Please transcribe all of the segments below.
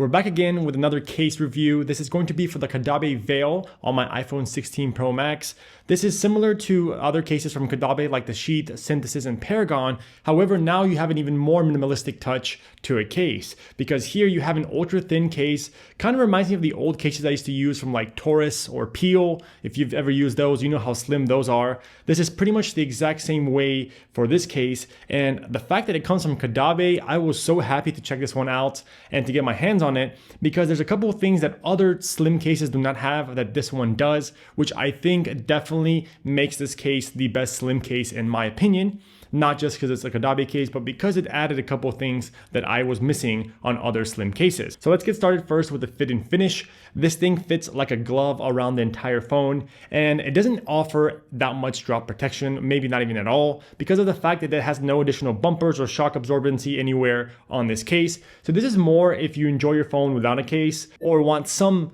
We're back again with another case review. This is going to be for the Caudabe Veil on my iPhone 16 Pro Max. This is similar to other cases from Caudabe like the Sheath, Synthesis, and Paragon. However, now you have an even more minimalistic touch to a case because here you have an ultra thin case. Kind of reminds me of the old cases I used to use from like Taurus or Peel. If you've ever used those, you know how slim those are. This is pretty much the exact same way for this case. And the fact that it comes from Caudabe, I was so happy to check this one out and to get my hands on it because there's a couple of things that other slim cases do not have that this one does, which I think definitely makes this case the best slim case in my opinion. Not just because it's a Caudabe case, but because it added a couple of things that I was missing on other slim cases. So let's get started first with the fit and finish. This thing fits like a glove around the entire phone, and it doesn't offer that much drop protection, maybe not even at all, because of the fact that it has no additional bumpers or shock absorbency anywhere on this case. So this is more if you enjoy your phone without a case or want some,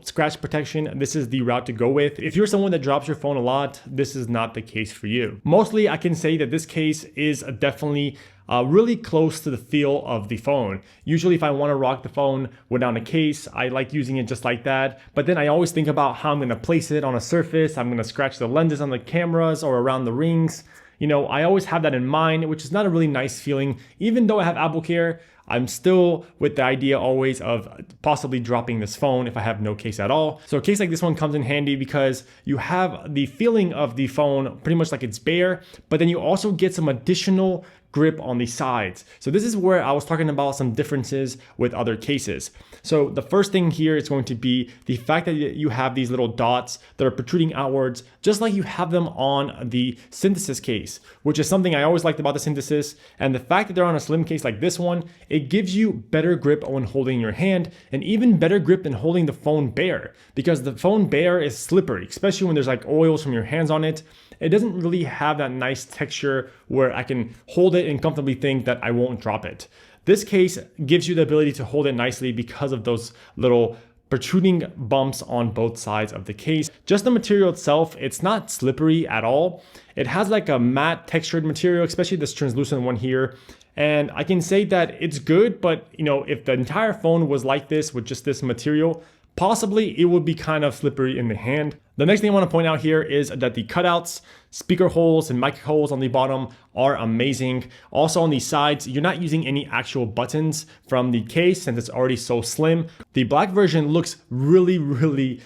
scratch protection, this is the route to go with. If you're someone that drops your phone a lot, this is not the case for you. Mostly I can say that this case is definitely really close to the feel of the phone. Usually if I want to rock the phone without a case, I like using it just like that. But then I always think about how I'm going to place it on a surface. I'm going to scratch the lenses on the cameras or around the rings. I always have that in mind, which is not a really nice feeling. Even though I have Apple Care, I'm still with the idea always of possibly dropping this phone if I have no case at all. So a case like this one comes in handy because you have the feeling of the phone pretty much like it's bare, but then you also get some additional grip on the sides. So this is where I was talking about some differences with other cases. So the first thing here is going to be the fact that you have these little dots that are protruding outwards, just like you have them on the Synthesis case, which is something I always liked about the Synthesis. And the fact that they're on a slim case like this one, it gives you better grip when holding your hand and even better grip than holding the phone bare, because the phone bare is slippery, especially when there's like oils from your hands on it. It doesn't really have that nice texture where I can hold it and comfortably think that I won't drop it. This case gives you the ability to hold it nicely because of those little protruding bumps on both sides of the case. Just the material itself, it's not slippery at all. It has like a matte textured material, especially this translucent one here. And I can say that it's good, but if the entire phone was like this with just this material, possibly it would be kind of slippery in the hand. The next thing I want to point out here is that the cutouts, speaker holes, and mic holes on the bottom are amazing. Also on the sides, you're not using any actual buttons from the case since it's already so slim. The black version looks really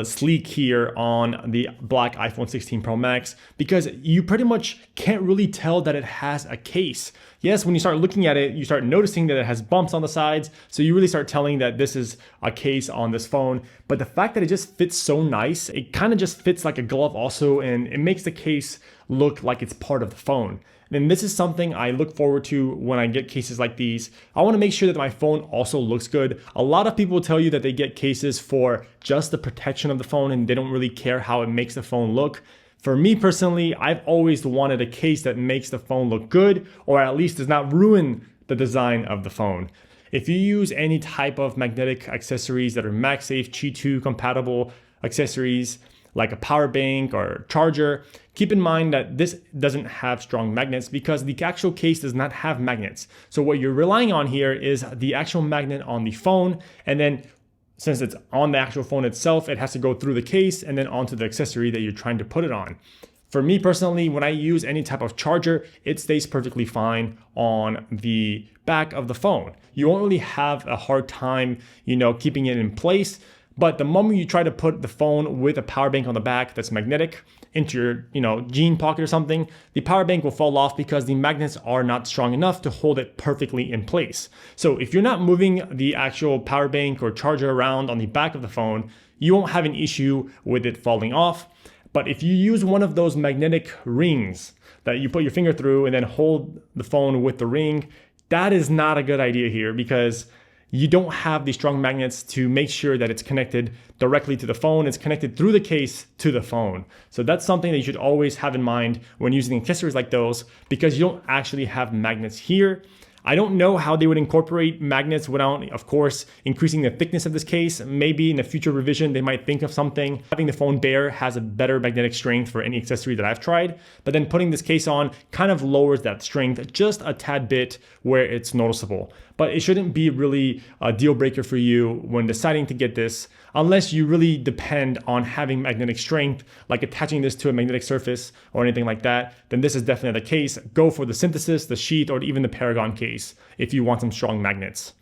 sleek here on the black iPhone 16 Pro Max because you pretty much can't really tell that it has a case. Yes, when you start looking at it, you start noticing that it has bumps on the sides, so you really start telling that this is a case on this phone. But the fact that it just fits so nice, it kind of just fits like a glove also, and it makes the case look like it's part of the phone. And this is something I look forward to when I get cases like these. I want to make sure that my phone also looks good. A lot of people tell you that they get cases for just the protection of the phone and they don't really care how it makes the phone look. For me personally, I've always wanted a case that makes the phone look good or at least does not ruin the design of the phone. If you use any type of magnetic accessories that are MagSafe Qi 2 compatible accessories, like a power bank or charger, keep in mind that this doesn't have strong magnets because the actual case does not have magnets. So what you're relying on here is the actual magnet on the phone, and then since it's on the actual phone itself, it has to go through the case and then onto the accessory that you're trying to put it on. For me personally, when I use any type of charger, it stays perfectly fine on the back of the phone. You won't really have a hard time, keeping it in place. But the moment you try to put the phone with a power bank on the back that's magnetic into your, jean pocket or something, the power bank will fall off because the magnets are not strong enough to hold it perfectly in place. So if you're not moving the actual power bank or charger around on the back of the phone, you won't have an issue with it falling off. But if you use one of those magnetic rings that you put your finger through and then hold the phone with the ring, that is not a good idea here because you don't have the strong magnets to make sure that it's connected directly to the phone. It's connected through the case to the phone. So that's something that you should always have in mind when using accessories like those because you don't actually have magnets here. I don't know how they would incorporate magnets without, of course, increasing the thickness of this case. Maybe in a future revision, they might think of something. Having the phone bare has a better magnetic strength for any accessory that I've tried, but then putting this case on kind of lowers that strength just a tad bit where it's noticeable. but it shouldn't be really a deal breaker for you when deciding to get this, unless you really depend on having magnetic strength, like attaching this to a magnetic surface or anything like that. Then this is definitely the case. Go for the synthesis, the sheath, or even the Paragon case if you want some strong magnets.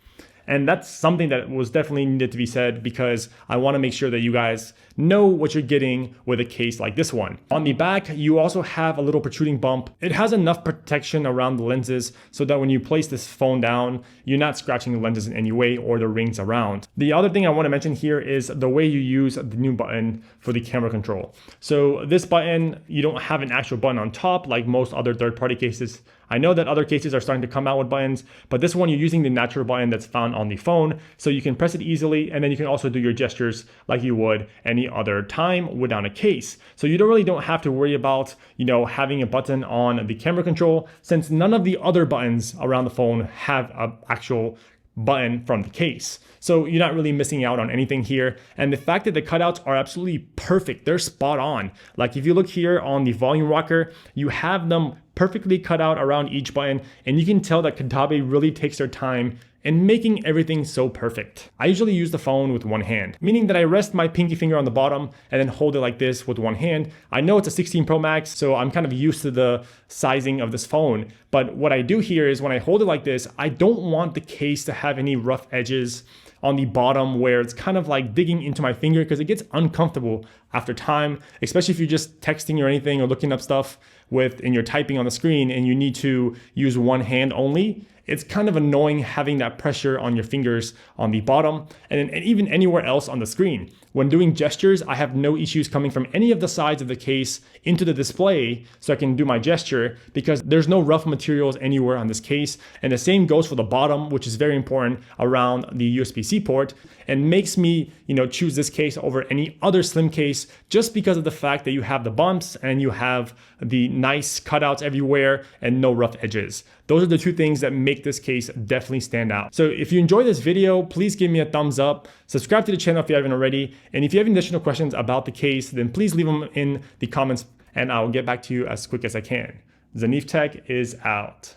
And that's something that was definitely needed to be said, because I want to make sure that you guys know what you're getting with a case like this one. On the back, you also have a little protruding bump. It has enough protection around the lenses so that when you place this phone down, you're not scratching the lenses in any way or the rings around. The other thing I want to mention here is the way you use the new button for the camera control. So this button, you don't have an actual button on top like most other third-party cases. I know that other cases are starting to come out with buttons, but this one you're using the natural button that's found on the phone, so you can press it easily, and then you can also do your gestures like you would any other time without a case. So you don't have to worry about, having a button on the camera control, since none of the other buttons around the phone have an actual button from the case. So you're not really missing out on anything here. And the fact that the cutouts are absolutely perfect, they're spot on. Like if you look here on the volume rocker, you have them perfectly cut out around each button, and you can tell that Caudabe really takes their time in making everything so perfect. I usually use the phone with one hand, meaning that I rest my pinky finger on the bottom and then hold it like this with one hand. I know it's a 16 Pro Max, so I'm kind of used to the sizing of this phone. But what I do here is when I hold it like this, I don't want the case to have any rough edges on the bottom where it's kind of like digging into my finger, because it gets uncomfortable after time, especially if you're just texting or anything or looking up stuff and you're typing on the screen and you need to use one hand only. It's kind of annoying having that pressure on your fingers on the bottom and even anywhere else on the screen. When doing gestures, I have no issues coming from any of the sides of the case into the display so I can do my gesture, because there's no rough materials anywhere on this case. And the same goes for the bottom, which is very important around the USB-C port, and makes me, choose this case over any other slim case, just because of the fact that you have the bumps and you have the nice cutouts everywhere and no rough edges. Those are the two things that make this case definitely stand out. So if you enjoyed this video, please give me a thumbs up, subscribe to the channel if you haven't already, and if you have additional questions about the case, then please leave them in the comments and I'll get back to you as quick as I can. Zanev Tech is out.